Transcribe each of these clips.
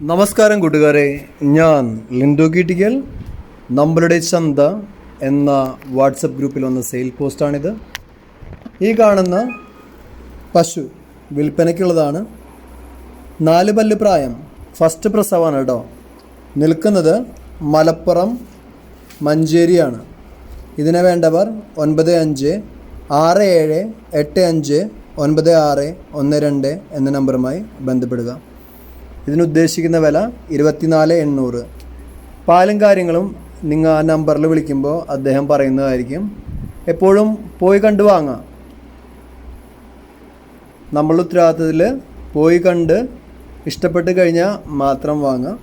നമസ്കാരം കൂട്ടുകാരെ, ഞാൻ ലിൻഡോ കീറ്റിക്കൽ. നമ്മളുടെ ചന്ത എന്ന വാട്സപ്പ് ഗ്രൂപ്പിൽ വന്ന സെയിൽ പോസ്റ്റാണിത്. ഈ കാണുന്ന പശു വിൽപ്പനയ്ക്കുള്ളതാണ്. 4 പല്ല് പ്രായം, ഫസ്റ്റ് പ്രസവമാണ് കേട്ടോ. നിൽക്കുന്നത് മലപ്പുറം മഞ്ചേരിയാണ്. ഇതിനെ വേണ്ടവർ 9567859612 എന്ന നമ്പറുമായി ബന്ധപ്പെടുക. ഇതിനുദ്ദേശിക്കുന്ന വില 24,800. പാലും കാര്യങ്ങളും നിങ്ങൾ ആ നമ്പറിൽ വിളിക്കുമ്പോൾ അദ്ദേഹം പറയുന്നതായിരിക്കും. എപ്പോഴും പോയി കണ്ട് വാങ്ങാം. നമ്മൾ ഉത്തരവാദിത്തത്തിൽ പോയി കണ്ട് ഇഷ്ടപ്പെട്ട് കഴിഞ്ഞാൽ മാത്രം വാങ്ങാം.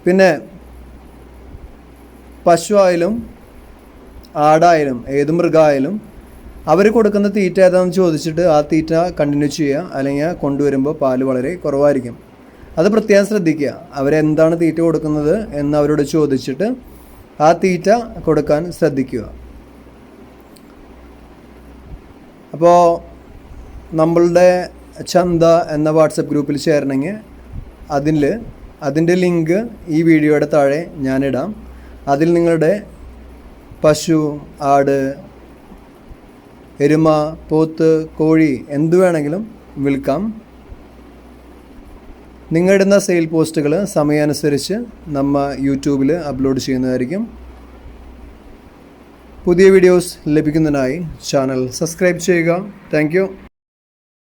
പിന്നെ പശു ആയാലും ആടായാലും ഏത് മൃഗമായാലും അവർ കൊടുക്കുന്ന തീറ്റ ഏതാണെന്ന് ചോദിച്ചിട്ട് ആ തീറ്റ കണ്ടിന്യൂ ചെയ്യുക. അല്ലെങ്കിൽ കൊണ്ടുവരുമ്പോൾ പാല് വളരെ കുറവായിരിക്കും. അത് പ്രത്യേകം ശ്രദ്ധിക്കുക. അവരെന്താണ് തീറ്റ കൊടുക്കുന്നത് എന്ന് അവരോട് ചോദിച്ചിട്ട് ആ തീറ്റ കൊടുക്കാൻ ശ്രദ്ധിക്കുക. അപ്പോൾ നമ്മളുടെ ചന്ത എന്ന വാട്സപ്പ് ഗ്രൂപ്പിൽ ചേരണമെങ്കിൽ അതിൻ്റെ ലിങ്ക് ഈ വീഡിയോയുടെ താഴെ ഞാനിടാം. അതിൽ നിങ്ങളുടെ പശു, ആട്, എരുമ, പോത്ത്, കോഴി എന്തു വേണമെങ്കിലും വിൽക്കാം. നിങ്ങളിടുന്ന സെയിൽ പോസ്റ്റുകൾ സമയാനുസരിച്ച് നമ്മൾ യൂട്യൂബിൽ അപ്ലോഡ് ചെയ്യുന്നതായിരിക്കും. പുതിയ വീഡിയോസ് ലഭിക്കുന്നതിനായി ചാനൽ സബ്സ്ക്രൈബ് ചെയ്യുക. Thank you.